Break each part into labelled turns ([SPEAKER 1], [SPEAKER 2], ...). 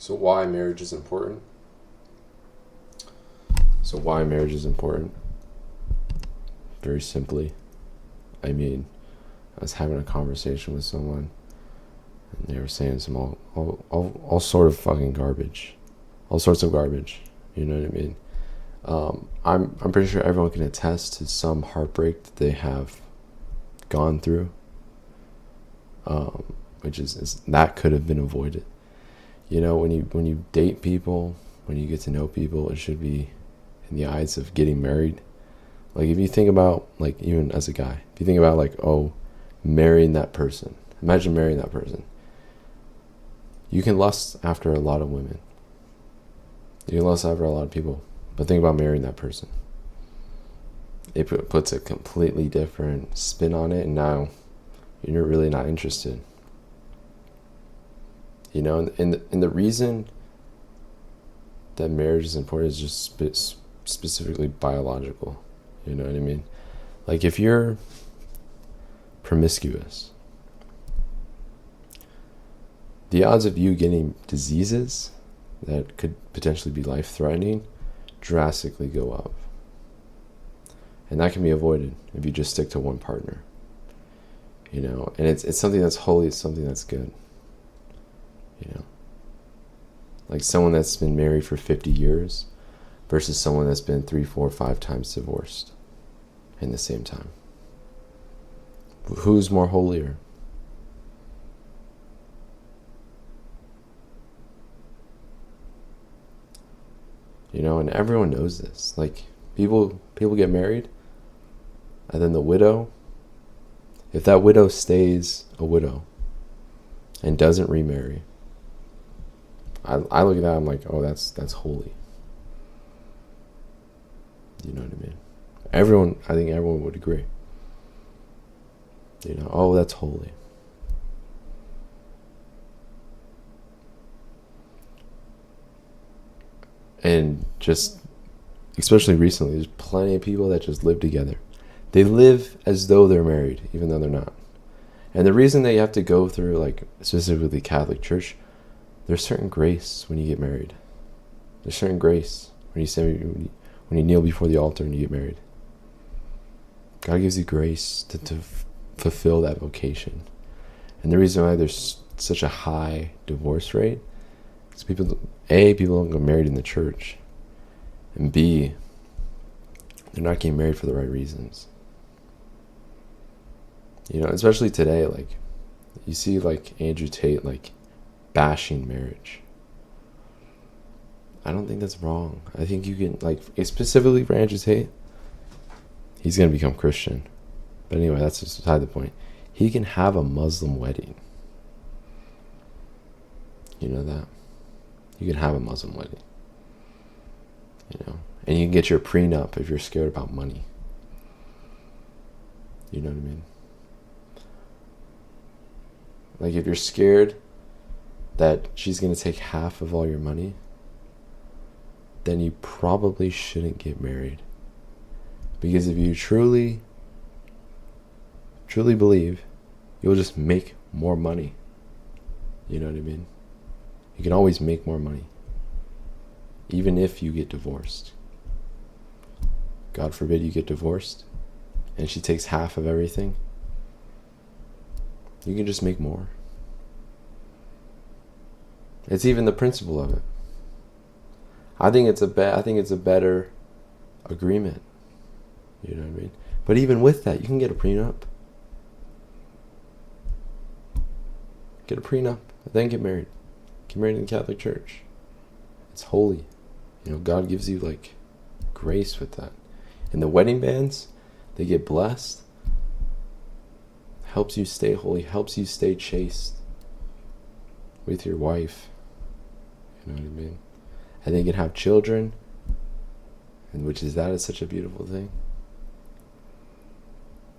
[SPEAKER 1] So why marriage is important? So why marriage is important? Very simply, I mean, I was having a conversation with someone, and they were saying some all sort of fucking garbage, all sorts of garbage. You know what I mean? I'm pretty sure everyone can attest to some heartbreak that they have gone through, which is that could have been avoided. You know, when you date people, when you get to know people, it should be in the eyes of getting married. Like if you think about, like, even as a guy, if you think about, like, oh, marrying that person, imagine marrying that person. You can lust after a lot of women, you can lust after a lot of people, but think about marrying that person. It puts a completely different spin on it, and now you're really not interested. You know, and the reason that marriage is important is just specifically biological. You know what I mean? Like if you're promiscuous, the odds of you getting diseases that could potentially be life-threatening drastically go up. And that can be avoided if you just stick to one partner. You know, and it's something that's holy, it's something that's good. You know, like someone that's been married for 50 years versus someone that's been 3, 4, 5 times divorced in the same time. Who's more holier? You know, and everyone knows this. Like people get married, and then the widow, if that widow stays a widow and doesn't remarry, I look at that, I'm like, oh, that's holy. You know what I mean? I think everyone would agree. You know, oh, that's holy. And just, especially recently, there's plenty of people that just live together. They live as though they're married, even though they're not. And the reason that you have to go through, like, specifically Catholic Church, there's certain grace when you get married. There's certain grace when you kneel before the altar and you get married. God gives you grace to fulfill that vocation. And the reason why there's such a high divorce rate is people don't get married in the church, and B, they're not getting married for the right reasons. You know, especially today, like, you see, like, Andrew Tate, like, bashing marriage. I don't think that's wrong. I think you can, like, specifically for Andrew Tate, he's going to become Christian. But anyway, that's just beside the point. He can have a Muslim wedding. You know that? You can have a Muslim wedding. You know? And you can get your prenup if you're scared about money. You know what I mean? Like, if you're scared that she's going to take half of all your money, then you probably shouldn't get married. Because if you truly believe, you'll just make more money. You know what I mean? You can always make more money, even if you get divorced. God forbid you get divorced and she takes half of everything. You can just make more. It's even the principle of it. I think it's a better agreement. You know what I mean? But even with that, you can get a prenup. Get a prenup, then get married. Get married in the Catholic Church. It's holy. You know, God gives you, like, grace with that. And the wedding bands, they get blessed. Helps you stay holy, helps you stay chaste with your wife. You know what I mean? And they can have children, and which is such a beautiful thing.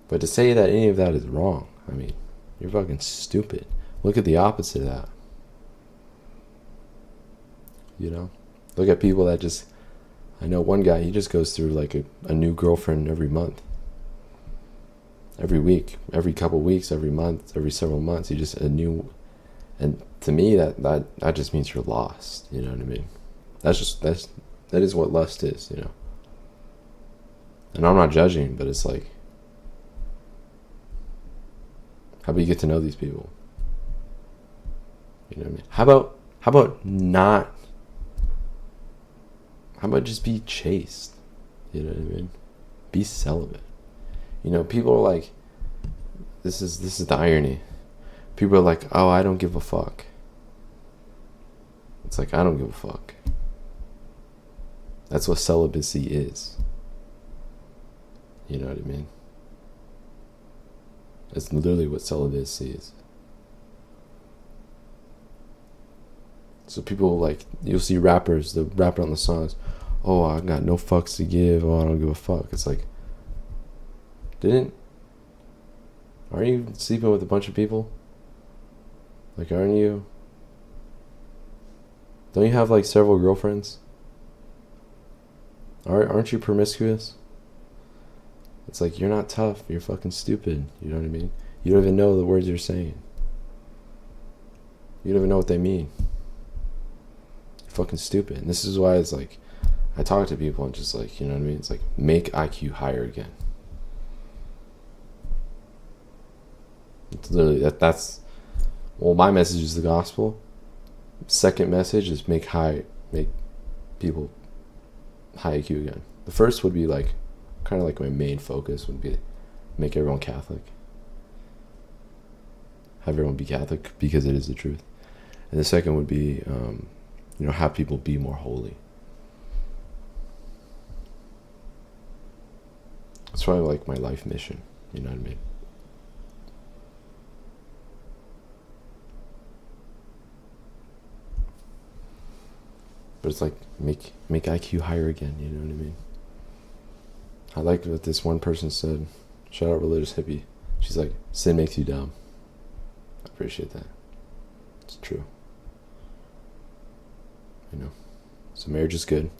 [SPEAKER 1] But to say that any of that is wrong, I mean, you're fucking stupid. Look at the opposite of that. You know? Look at people that just... I know one guy, he just goes through, like, a new girlfriend every month. Every week. Every couple weeks, every month, every several months. He just... And to me, that just means you're lost. You know what I mean? That is what lust is. You know. And I'm not judging, but it's like, how about you get to know these people? You know what I mean? How about just be chaste? You know what I mean? Be celibate. You know, people are like, this is the irony. People are like, oh, I don't give a fuck. It's like, I don't give a fuck. That's what celibacy is. You know what I mean? That's literally what celibacy is. So people like, you'll see rappers, the rapper on the songs, oh, I got no fucks to give, oh, I don't give a fuck. It's like, aren't you sleeping with a bunch of people? Like, don't you have like several girlfriends? Aren't you promiscuous? It's like, you're not tough, you're fucking stupid, you know what I mean? You don't even know the words you're saying. You don't even know what they mean. You're fucking stupid. And this is why it's like, I talk to people and just like, you know what I mean? It's like, make IQ higher again. It's literally, that's, well, my message is the gospel. Second message is make people high IQ again. The first would be like, kind of like my main focus would be make everyone Catholic. Have everyone be Catholic because it is the truth. And the second would be, have people be more holy. It's probably like my life mission. You know what I mean? But it's like, make IQ higher again, you know what I mean? I like what this one person said. Shout out Religious Hippie. She's like, sin makes you dumb. I appreciate that. It's true. You know. So marriage is good.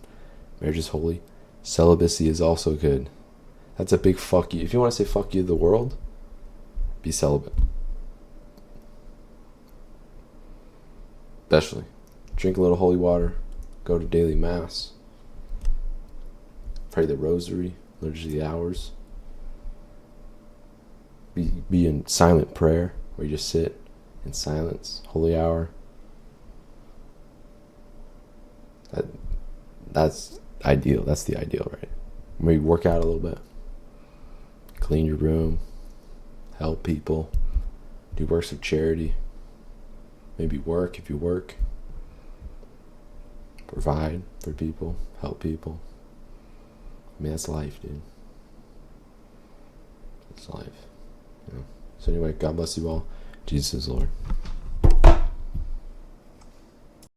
[SPEAKER 1] Marriage is holy. Celibacy is also good. That's a big fuck you. If you want to say fuck you to the world, be celibate. Especially. Drink a little holy water. Go to daily mass. Pray the rosary. Liturgy of the hours. Be in silent prayer, where you just sit in silence. Holy hour. That's ideal. That's the ideal, right? Maybe work out a little bit. Clean your room. Help people. Do works of charity. Maybe work if you work. Provide for people. Help people. I mean, that's life, dude. It's life. You know? So anyway, God bless you all. Jesus is Lord.